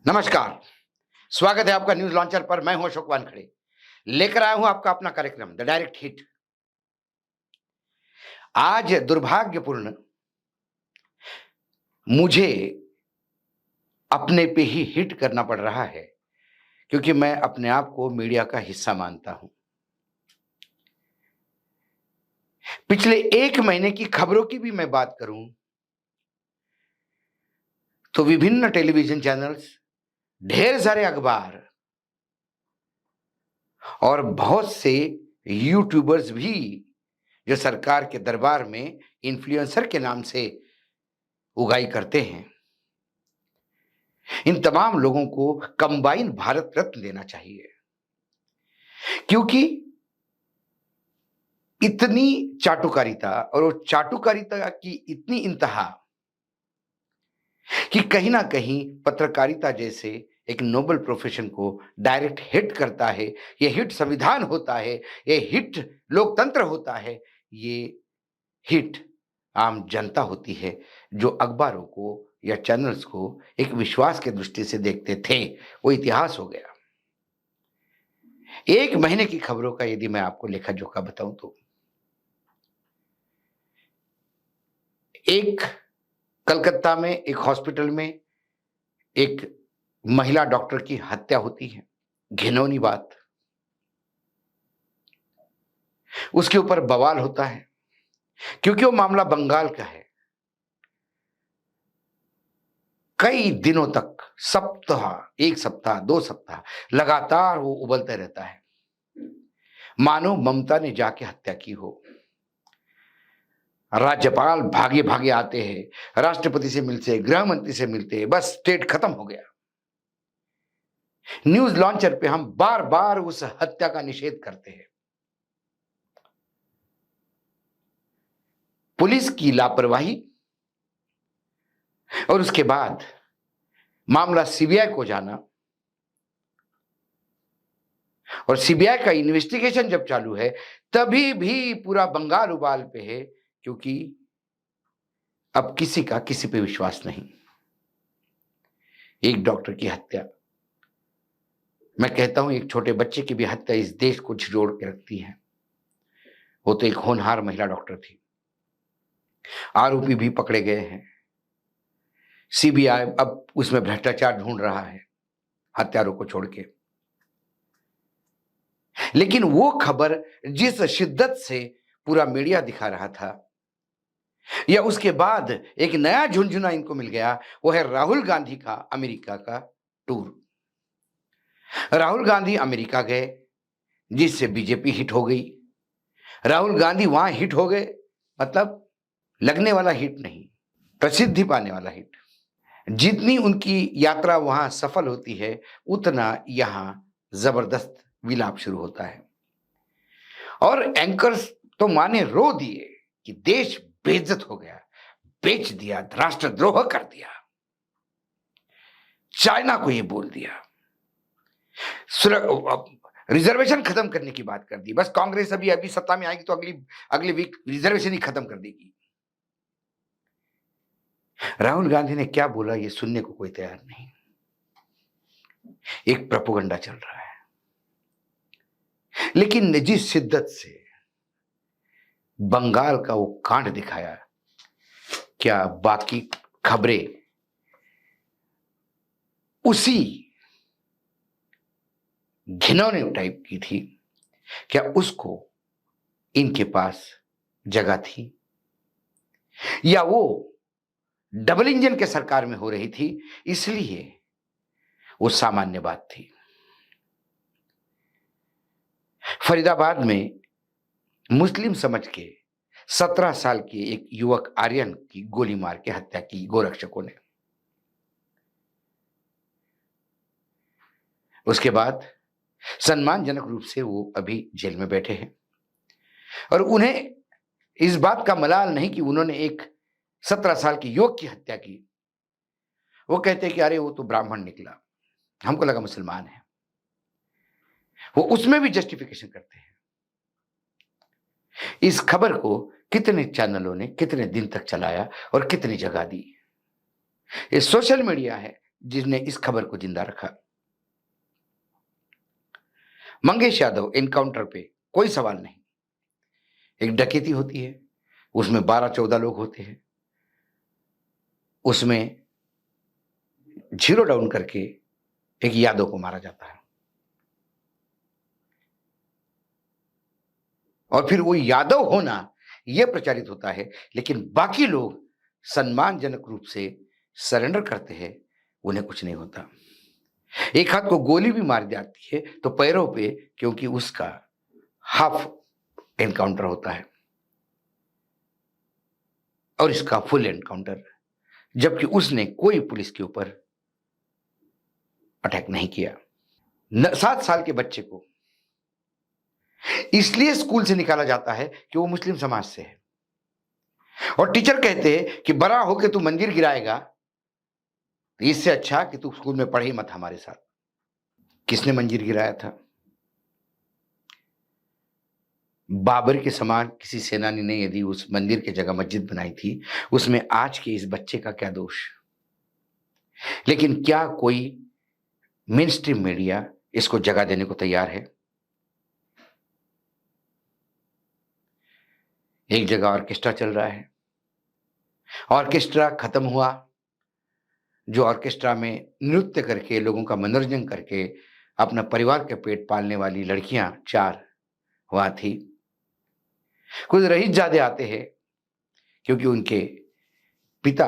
नमस्कार। स्वागत है आपका न्यूज लॉन्चर पर। मैं हूं अशोक वानखड़े। लेकर आया हूं आपका अपना कार्यक्रम द डायरेक्ट हिट। आज दुर्भाग्यपूर्ण मुझे अपने पे ही हिट करना पड़ रहा है, क्योंकि मैं अपने आप को मीडिया का हिस्सा मानता हूं। पिछले 1 महीने की खबरों की भी मैं बात करूं तो विभिन्न टेलीविजन चैनल्स, ढेर सारे अखबार और बहुत से यूट्यूबर्स भी जो सरकार के दरबार में इन्फ्लुएंसर के नाम से उगाई करते हैं, इन तमाम लोगों को कंबाइन भारत रत्न देना चाहिए। क्योंकि इतनी चाटुकारिता और वो चाटुकारिता की इतनी इंतहा कि कहीं ना कहीं पत्रकारिता जैसे एक नोबल प्रोफेशन को डायरेक्ट हिट करता है। ये हिट संविधान होता है, ये हिट लोकतंत्र होता है, ये हिट आम जनता होती है, जो अखबारों को या चैनल्स को एक विश्वास के दृष्टि से देखते थे। वो इतिहास हो गया। 1 महीने की खबरों का यदि मैं आपको लेखा जोखा बताऊं तो एक कलकत्ता में एक हॉस्पिटल में एक महिला डॉक्टर की हत्या होती है। घिनौनी बात। उसके ऊपर बवाल होता है क्योंकि वो मामला बंगाल का है। कई दिनों तक, सप्ताह, 1 सप्ताह, 2 सप्ताह लगातार वो उबलते रहता है, मानो ममता ने जाके हत्या की हो। राज्यपाल भागे भागे आते हैं, राष्ट्रपति से मिलते हैं, गृह मंत्री से मिलते हैं, बस स्टेट खत्म हो गया। न्यूज लॉन्चर पे हम बार बार उस हत्या का निषेध करते हैं। पुलिस की लापरवाही और उसके बाद मामला सीबीआई को जाना, और सीबीआई का इन्वेस्टिगेशन जब चालू है तभी भी पूरा बंगाल उबाल पे है, क्योंकि अब किसी का किसी पे विश्वास नहीं। एक डॉक्टर की हत्या, मैं कहता हूं एक छोटे बच्चे की भी हत्या इस देश को झिझोड़ के रखती है। वो तो एक होनहार महिला डॉक्टर थी। आरोपी भी पकड़े गए हैं। सीबीआई अब उसमें भ्रष्टाचार ढूंढ रहा है, हत्यारों को छोड़ के। लेकिन वो खबर जिस शिद्दत से पूरा मीडिया दिखा रहा था, या उसके बाद एक नया झुंझुना इनको मिल गया, वो है राहुल गांधी का अमेरिका का टूर। राहुल गांधी अमेरिका गए, जिससे बीजेपी हिट हो गई। राहुल गांधी वहां हिट हो गए, मतलब लगने वाला हिट नहीं, प्रसिद्धि पाने वाला हिट। जितनी उनकी यात्रा वहां सफल होती है, उतना यहां जबरदस्त विलाप शुरू होता है। और एंकर्स तो माने रो दिए कि देश बेइज्जत हो गया, बेच दिया, राष्ट्रद्रोह कर दिया, चाइना को ये बोल दिया, रिजर्वेशन खत्म करने की बात कर दी। बस कांग्रेस अभी अभी सत्ता में आएगी तो अगली वीक रिजर्वेशन ही खत्म कर देगी। राहुल गांधी ने क्या बोला ये सुनने को कोई तैयार नहीं। एक प्रोपेगेंडा चल रहा है। लेकिन निजी शिद्दत से बंगाल का वो कांड दिखाया, क्या बाकी खबरें उसी घिनौने टाइप की थी? क्या उसको इनके पास जगह थी, या वो डबल इंजन के सरकार में हो रही थी इसलिए वो सामान्य बात थी? फरीदाबाद में मुस्लिम समझ के 17 साल के एक युवक आर्यन की गोली मार के हत्या की गोरक्षकों ने। उसके बाद सम्मानजनक रूप से वो अभी जेल में बैठे हैं, और उन्हें इस बात का मलाल नहीं कि उन्होंने एक 17 साल के युवक की हत्या की। वो कहते हैं कि अरे वो तो ब्राह्मण निकला, हमको लगा मुसलमान है। वो उसमें भी जस्टिफिकेशन करते हैं। इस खबर को कितने चैनलों ने कितने दिन तक चलाया और कितनी जगह दी? ये सोशल मीडिया है जिसने इस खबर को जिंदा रखा। मंगेश यादव एनकाउंटर पे कोई सवाल नहीं। एक डकैती होती है, उसमें 12-14 लोग होते हैं, उसमें जीरो डाउन करके एक यादव को मारा जाता है और फिर वो यादव होना यह प्रचारित होता है, लेकिन बाकी लोग सम्मानजनक रूप से सरेंडर करते हैं, उन्हें कुछ नहीं होता। एक हाथ को गोली भी मार जाती है तो पैरों पे, क्योंकि उसका हाफ एनकाउंटर होता है और इसका फुल एनकाउंटर, जबकि उसने कोई पुलिस के ऊपर अटैक नहीं किया। 7 साल के बच्चे को इसलिए स्कूल से निकाला जाता है कि वो मुस्लिम समाज से है और टीचर कहते हैं कि बड़ा होके तू मंदिर गिराएगा, तो इससे अच्छा कि तू स्कूल में पढ़े ही मत हमारे साथ। किसने मंदिर गिराया था? बाबर के समान किसी सेनानी ने यदि उस मंदिर की जगह मस्जिद बनाई थी, उसमें आज के इस बच्चे का क्या दोष? लेकिन क्या कोई मेन स्ट्रीम मीडिया इसको जगह देने को तैयार है? एक जगह ऑर्केस्ट्रा चल रहा है, ऑर्केस्ट्रा खत्म हुआ, जो ऑर्केस्ट्रा में नृत्य करके लोगों का मनोरंजन करके अपना परिवार के पेट पालने वाली लड़कियां 4 वहां थी। कुछ रईसजादे आते हैं क्योंकि उनके पिता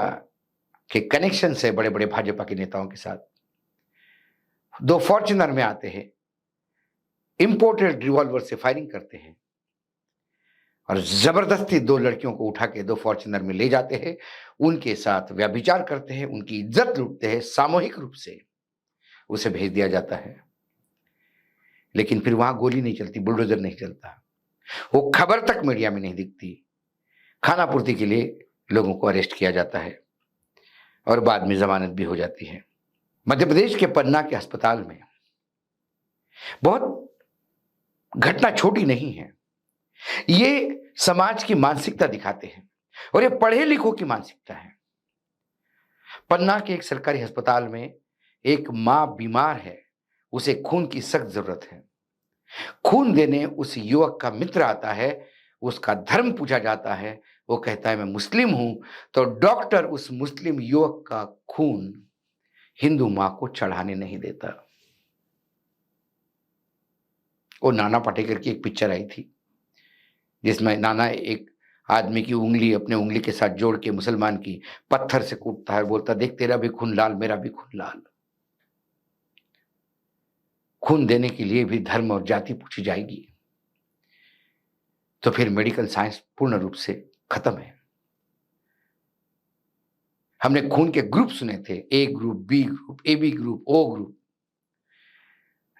के कनेक्शन से बड़े बड़े भाजपा के नेताओं के साथ 2 फॉर्च्यूनर में आते हैं, इंपोर्टेड रिवॉल्वर से फायरिंग करते हैं और जबरदस्ती 2 लड़कियों को उठा के 2 फॉर्च्यूनर में ले जाते हैं, उनके साथ व्यभिचार करते हैं, उनकी इज्जत लूटते हैं, सामूहिक रूप से उसे भेज दिया जाता है। लेकिन फिर वहां गोली नहीं चलती, बुलडोजर नहीं चलता, वो खबर तक मीडिया में नहीं दिखती। खानापूर्ति के लिए लोगों को अरेस्ट किया जाता है और बाद में जमानत भी हो जाती है। मध्य प्रदेश के पन्ना के अस्पताल में बहुत घटना छोटी नहीं है, ये समाज की मानसिकता दिखाते हैं और ये पढ़े लिखों की मानसिकता है। पन्ना के एक सरकारी अस्पताल में एक मां बीमार है, उसे खून की सख्त जरूरत है। खून देने उस युवक का मित्र आता है, उसका धर्म पूछा जाता है, वो कहता है मैं मुस्लिम हूं, तो डॉक्टर उस मुस्लिम युवक का खून हिंदू मां को चढ़ाने नहीं देता। वो नाना पाटेकर की एक पिक्चर आई थी जिसमें नाना एक आदमी की उंगली अपने उंगली के साथ जोड़ के मुसलमान की पत्थर से कूटता है, बोलता देख तेरा भी खून लाल, मेरा भी खून लाल। खून देने के लिए भी धर्म और जाति पूछी जाएगी तो फिर मेडिकल साइंस पूर्ण रूप से खत्म है। हमने खून के ग्रुप सुने थे, A group, B group, A B group, O group,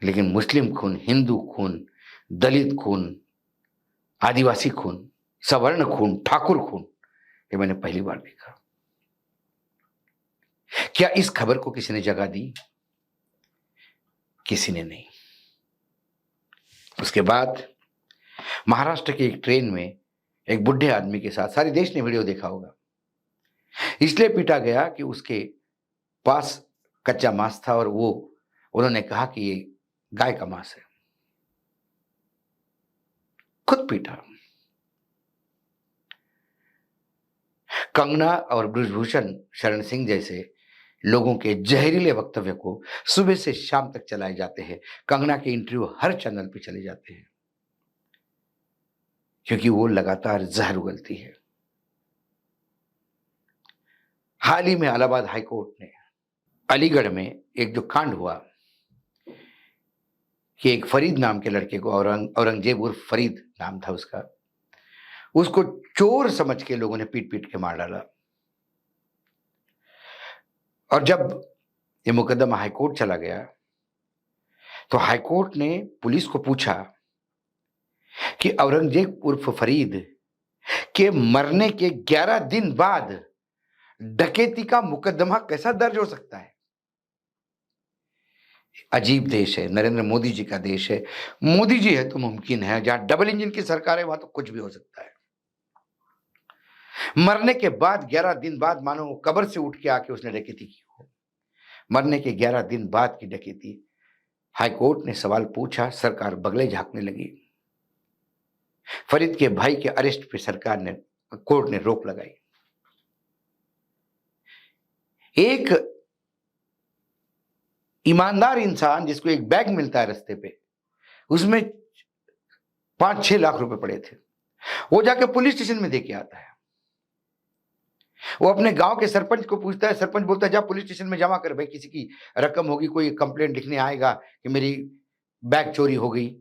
लेकिन मुस्लिम खून, हिंदू खून, दलित खून, आदिवासी खून, सवर्ण खून, ठाकुर खून, ये मैंने पहली बार देखा। क्या इस खबर को किसी ने जगह दी? किसी ने नहीं। उसके बाद महाराष्ट्र की एक ट्रेन में एक बुढ़े आदमी के साथ, सारे देश ने वीडियो देखा होगा, इसलिए पीटा गया कि उसके पास कच्चा मांस था और वो उन्होंने कहा कि ये गाय का मांस है, खुद पीटा। कंगना और ब्रजभूषण शरण सिंह जैसे लोगों के जहरीले वक्तव्य को सुबह से शाम तक चलाए जाते हैं। कंगना के इंटरव्यू हर चैनल पे चले जाते हैं क्योंकि वो लगातार जहर उगलती है। हाल ही में इलाहाबाद हाईकोर्ट ने अलीगढ़ में एक जो कांड हुआ कि एक फरीद नाम के लड़के को, औरंगजेब उर्फ फरीद नाम था उसका, उसको चोर समझ के लोगों ने पीट पीट के मार डाला। और जब ये मुकदमा हाईकोर्ट चला गया तो हाईकोर्ट ने पुलिस को पूछा कि औरंगजेब उर्फ फरीद के मरने के 11 दिन बाद डकैती का मुकदमा कैसा दर्ज हो सकता है? अजीब देश है, नरेंद्र मोदी जी का देश है। मोदी जी है तो मुमकिन है, जहां डबल इंजन की सरकार है वहां तो कुछ भी हो सकता है। मरने के बाद 11 दिन बाद मानो कब्र से उठ के आके उसने डकैती की हो। मरने के 11 दिन बाद की डकैती। हाईकोर्ट ने सवाल पूछा, सरकार बगले झांकने लगी। फरीद के भाई के अरेस्ट पे कोर्ट ने रोक लगाई। एक ईमानदार इंसान जिसको एक बैग मिलता है रास्ते पे, उसमें 5-6 लाख रुपए पड़े थे, वो जाके पुलिस स्टेशन में दे के आता है। वो अपने गांव के सरपंच को पूछता है, सरपंच बोलता है जा पुलिस स्टेशन में जमा कर, भाई किसी की रकम होगी, कोई कंप्लेंट लिखने आएगा कि मेरी बैग चोरी हो गई।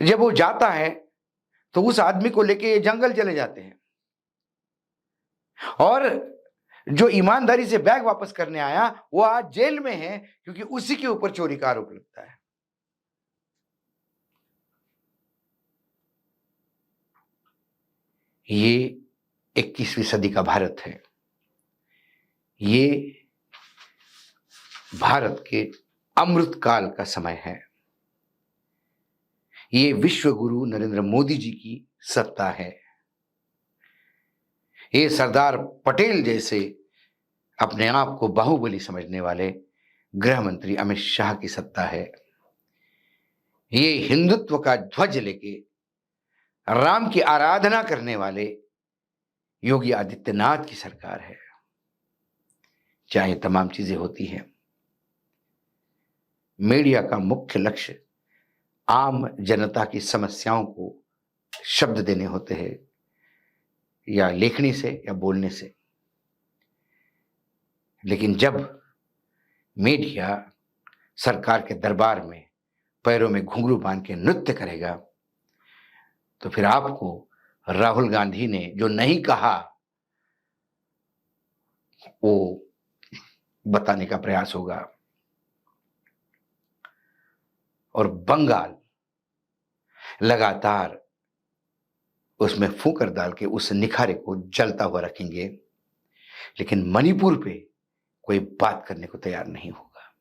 जब वो जाता है तो उस आदमी को लेके जंगल चले जाते हैं, और जो ईमानदारी से बैग वापस करने आया वो आज जेल में है, क्योंकि उसी के ऊपर चोरी का आरोप लगता है। ये 21वीं सदी का भारत है। ये भारत के अमृत काल का समय है। ये विश्व गुरु नरेंद्र मोदी जी की सत्ता है। ये सरदार पटेल जैसे अपने आप को बाहुबली समझने वाले गृह मंत्री अमित शाह की सत्ता है। ये हिंदुत्व का ध्वज लेके राम की आराधना करने वाले योगी आदित्यनाथ की सरकार है। चाहे तमाम चीजें होती हैं, मीडिया का मुख्य लक्ष्य आम जनता की समस्याओं को शब्द देने होते हैं, या लेखनी से या बोलने से। लेकिन जब मीडिया सरकार के दरबार में पैरों में घुंघरू बांध के नृत्य करेगा, तो फिर आपको राहुल गांधी ने जो नहीं कहा वो बताने का प्रयास होगा। और बंगाल लगातार उसमें फूंकर डाल के उस निखारे को जलता हुआ रखेंगे, लेकिन मणिपुर पे कोई बात करने को तैयार नहीं होगा।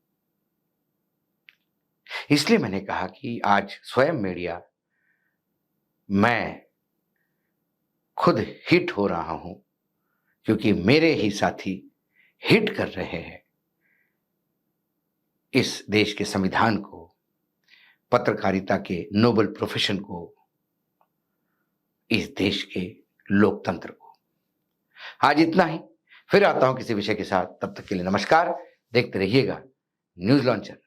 इसलिए मैंने कहा कि आज स्वयं मीडिया, मैं खुद हिट हो रहा हूं, क्योंकि मेरे ही साथी हिट कर रहे हैं इस देश के संविधान को, पत्रकारिता के नोबल प्रोफेशन को, इस देश के लोकतंत्र को। आज इतना ही, फिर आता हूं किसी विषय के साथ। तब तक के लिए नमस्कार। देखते रहिएगा न्यूज लॉन्चर।